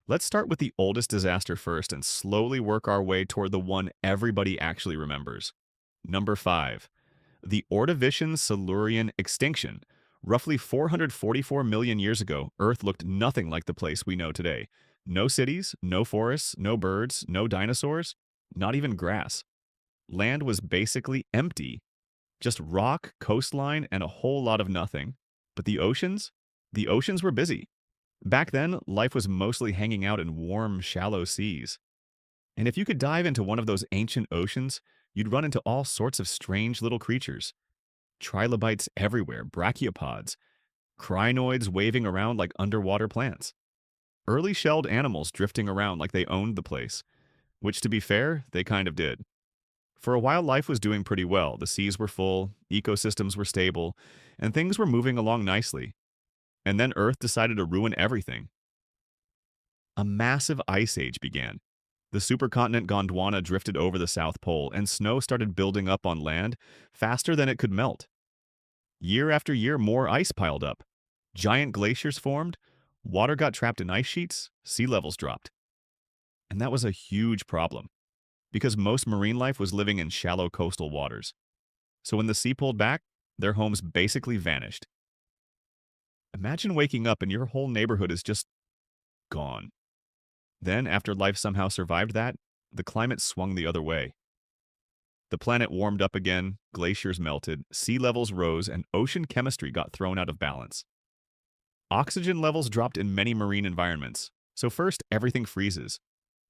Let's start with the oldest disaster first and slowly work our way toward the one everybody actually remembers. Number 5. The Ordovician Silurian extinction. Roughly 444 million years ago, Earth looked nothing like the place we know today. No cities, no forests, no birds, no dinosaurs, not even grass. Land was basically empty, just rock, coastline, and a whole lot of nothing. But the oceans? The oceans were busy. Back then, life was mostly hanging out in warm, shallow seas. And if you could dive into one of those ancient oceans, you'd run into all sorts of strange little creatures. Trilobites everywhere, brachiopods, crinoids waving around like underwater plants. Early shelled animals drifting around like they owned the place, which, to be fair, they kind of did. For a while, life was doing pretty well. The seas were full, ecosystems were stable, and things were moving along nicely. And then Earth decided to ruin everything. A massive ice age began. The supercontinent Gondwana drifted over the South Pole, and snow started building up on land faster than it could melt. Year after year, more ice piled up. Giant glaciers formed, water got trapped in ice sheets, sea levels dropped. And that was a huge problem, because most marine life was living in shallow coastal waters. So when the sea pulled back, their homes basically vanished. Imagine waking up and your whole neighborhood is just gone. Then, after life somehow survived that, the climate swung the other way. The planet warmed up again, glaciers melted, sea levels rose, and ocean chemistry got thrown out of balance. Oxygen levels dropped in many marine environments. So first, everything freezes.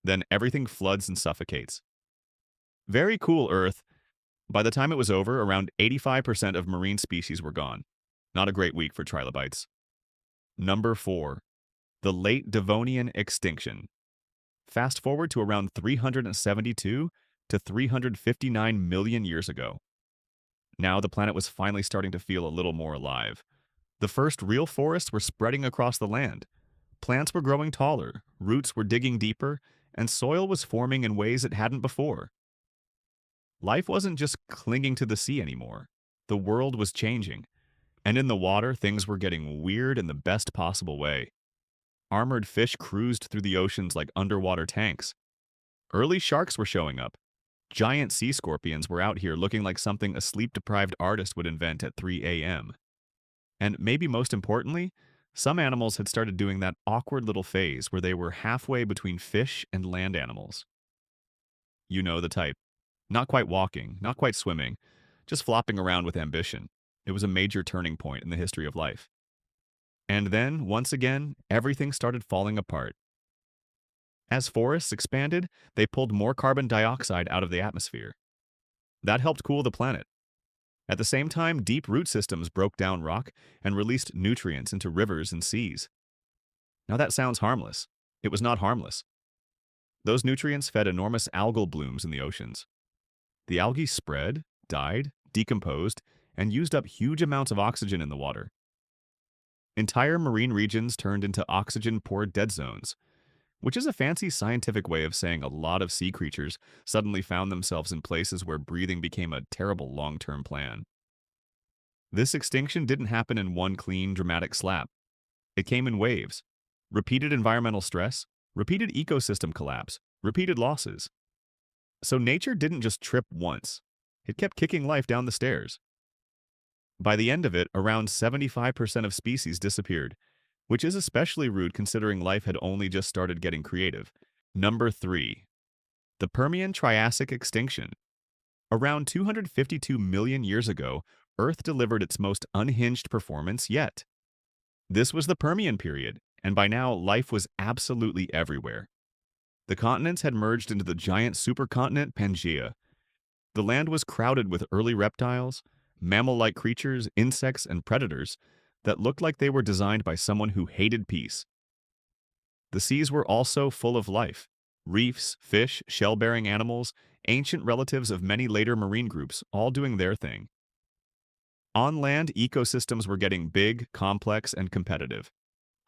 Then everything floods and suffocates. Very cool, Earth. By the time it was over, around 85% of marine species were gone. Not a great week for trilobites. Number 4. The Late Devonian extinction. Fast forward to around 372 to 359 million years ago. Now the planet was finally starting to feel a little more alive. The first real forests were spreading across the land. Plants were growing taller, roots were digging deeper, and soil was forming in ways it hadn't before. Life wasn't just clinging to the sea anymore. The world was changing. And in the water, things were getting weird in the best possible way. Armored fish cruised through the oceans like underwater tanks. Early sharks were showing up. Giant sea scorpions were out here looking like something a sleep-deprived artist would invent at 3 a.m. And maybe most importantly, some animals had started doing that awkward little phase where they were halfway between fish and land animals. You know the type. Not quite walking, not quite swimming, just flopping around with ambition. It was a major turning point in the history of life. And then, once again, everything started falling apart. As forests expanded, they pulled more carbon dioxide out of the atmosphere. That helped cool the planet. At the same time, deep root systems broke down rock and released nutrients into rivers and seas. Now that sounds harmless. It was not harmless. Those nutrients fed enormous algal blooms in the oceans. The algae spread, died, decomposed, and used up huge amounts of oxygen in the water. Entire marine regions turned into oxygen-poor dead zones, which is a fancy scientific way of saying a lot of sea creatures suddenly found themselves in places where breathing became a terrible long-term plan. This extinction didn't happen in one clean, dramatic slap. It came in waves. Repeated environmental stress, repeated ecosystem collapse, repeated losses. So nature didn't just trip once. It kept kicking life down the stairs. By the end of it, around 75% of species disappeared, which is especially rude considering life had only just started getting creative. Number 3. The Permian-Triassic extinction. Around 252 million years ago, Earth delivered its most unhinged performance yet. This was the Permian period, and by now life was absolutely everywhere. The continents had merged into the giant supercontinent Pangaea. The land was crowded with early reptiles, mammal-like creatures, insects, and predators that looked like they were designed by someone who hated peace. The seas were also full of life. Reefs, fish, shell-bearing animals, ancient relatives of many later marine groups, all doing their thing. On land, ecosystems were getting big, complex, and competitive.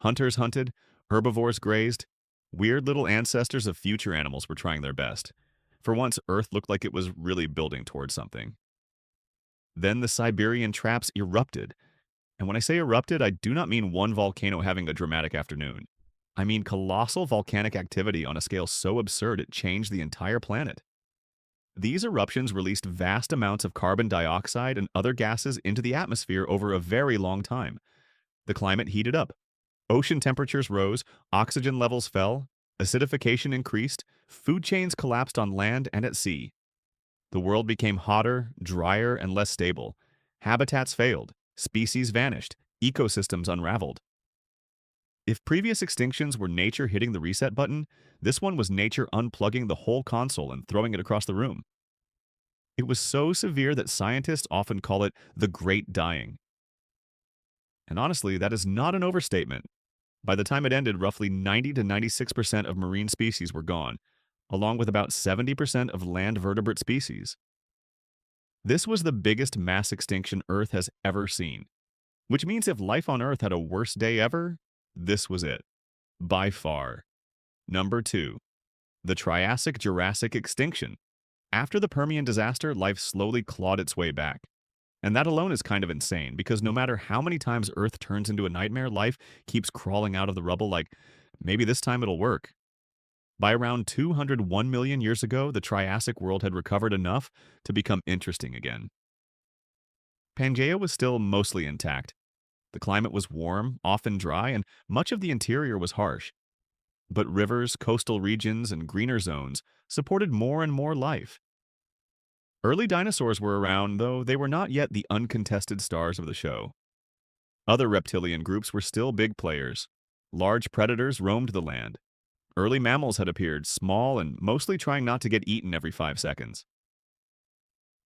Hunters hunted, herbivores grazed, weird little ancestors of future animals were trying their best. For once, Earth looked like it was really building towards something. Then the Siberian traps erupted. And when I say erupted, I do not mean one volcano having a dramatic afternoon. I mean, colossal volcanic activity on a scale so absurd it changed the entire planet. These eruptions released vast amounts of carbon dioxide and other gases into the atmosphere over a very long time. The climate heated up. Ocean temperatures rose, oxygen levels fell, acidification increased, food chains collapsed on land and at sea. The world became hotter, drier, and less stable. Habitats failed, species vanished, ecosystems unraveled. If previous extinctions were nature hitting the reset button, this one was nature unplugging the whole console and throwing it across the room. It was so severe that scientists often call it the Great Dying. And honestly, that is not an overstatement. By the time it ended, roughly 90 to 96% of marine species were gone, along with about 70% of land vertebrate species. This was the biggest mass extinction Earth has ever seen, which means if life on Earth had a worst day ever, this was it. By far. Number 2. The Triassic-Jurassic extinction. After the Permian disaster, life slowly clawed its way back. And that alone is kind of insane, because no matter how many times Earth turns into a nightmare, life keeps crawling out of the rubble like, maybe this time it'll work. By around 201 million years ago, the Triassic world had recovered enough to become interesting again. Pangaea was still mostly intact. The climate was warm, often dry, and much of the interior was harsh. But rivers, coastal regions, and greener zones supported more and more life. Early dinosaurs were around, though they were not yet the uncontested stars of the show. Other reptilian groups were still big players. Large predators roamed the land. Early mammals had appeared, small and mostly trying not to get eaten every 5 seconds.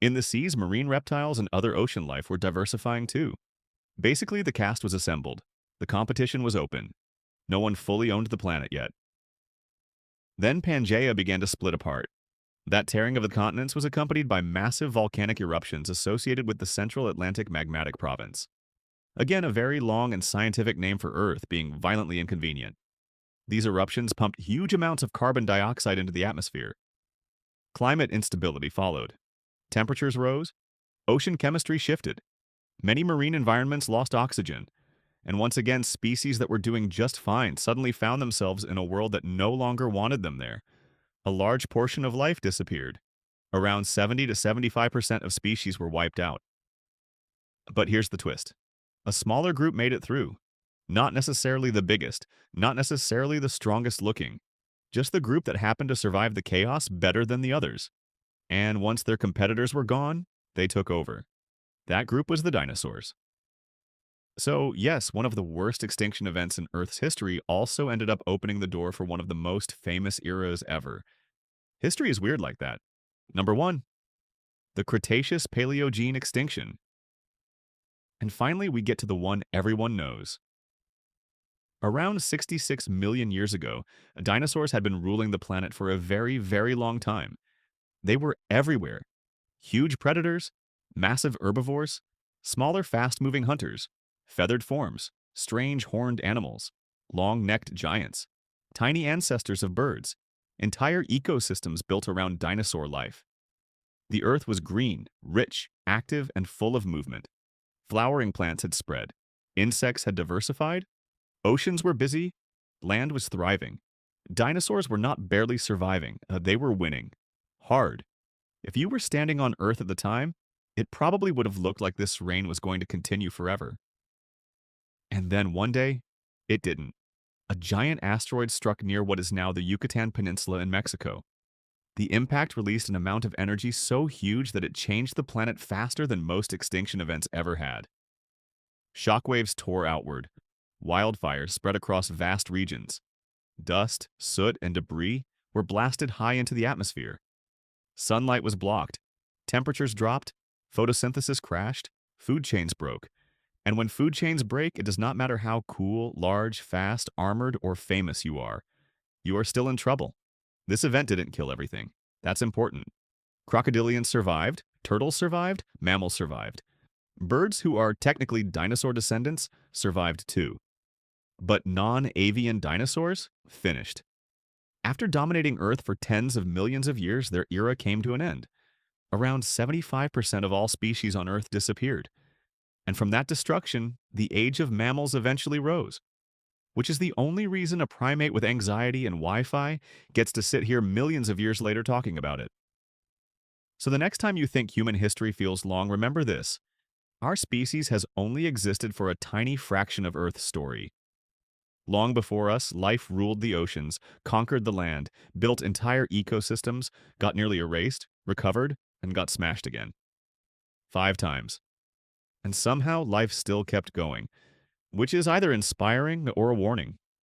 In the seas, marine reptiles and other ocean life were diversifying too. Basically, the cast was assembled. The competition was open. No one fully owned the planet yet. Then Pangaea began to split apart. That tearing of the continents was accompanied by massive volcanic eruptions associated with the Central Atlantic Magmatic Province. Again, a very long and scientific name for Earth, being violently inconvenient. These eruptions pumped huge amounts of carbon dioxide into the atmosphere. Climate instability followed. Temperatures rose. Ocean chemistry shifted. Many marine environments lost oxygen. And once again, species that were doing just fine suddenly found themselves in a world that no longer wanted them there. A large portion of life disappeared. Around 70 to 75% of species were wiped out. But here's the twist. A smaller group made it through. Not necessarily the biggest, not necessarily the strongest looking. Just the group that happened to survive the chaos better than the others. And once their competitors were gone, they took over. That group was the dinosaurs. So, yes, one of the worst extinction events in Earth's history also ended up opening the door for one of the most famous eras ever. History is weird like that. Number 1. The Cretaceous-Paleogene extinction. And finally, we get to the one everyone knows. Around 66 million years ago, dinosaurs had been ruling the planet for a very, very long time. They were everywhere. Huge predators, massive herbivores, smaller fast-moving hunters, feathered forms, strange horned animals, long-necked giants, tiny ancestors of birds, entire ecosystems built around dinosaur life. The Earth was green, rich, active, and full of movement. Flowering plants had spread. Insects had diversified. Oceans were busy. Land was thriving. Dinosaurs were not barely surviving, they were winning. Hard. If you were standing on Earth at the time, it probably would have looked like this reign was going to continue forever. And then one day, it didn't. A giant asteroid struck near what is now the Yucatan Peninsula in Mexico. The impact released an amount of energy so huge that it changed the planet faster than most extinction events ever had. Shockwaves tore outward. Wildfires spread across vast regions. Dust, soot, and debris were blasted high into the atmosphere. Sunlight was blocked. Temperatures dropped. Photosynthesis crashed. Food chains broke. And when food chains break, it does not matter how cool, large, fast, armored, or famous you are still in trouble. This event didn't kill everything. That's important. Crocodilians survived, turtles survived, mammals survived. Birds who are technically dinosaur descendants survived too. But non-avian dinosaurs finished. After dominating Earth for tens of millions of years, their era came to an end. Around 75% of all species on Earth disappeared. And from that destruction, the age of mammals eventually rose. which is the only reason a primate with anxiety and Wi-Fi gets to sit here millions of years later talking about it. So the next time you think human history feels long, remember this. Our species has only existed for a tiny fraction of Earth's story. Long before us, life ruled the oceans, conquered the land, built entire ecosystems, got nearly erased, recovered, and got smashed again. 5 times. And somehow life still kept going, which is either inspiring or a warning.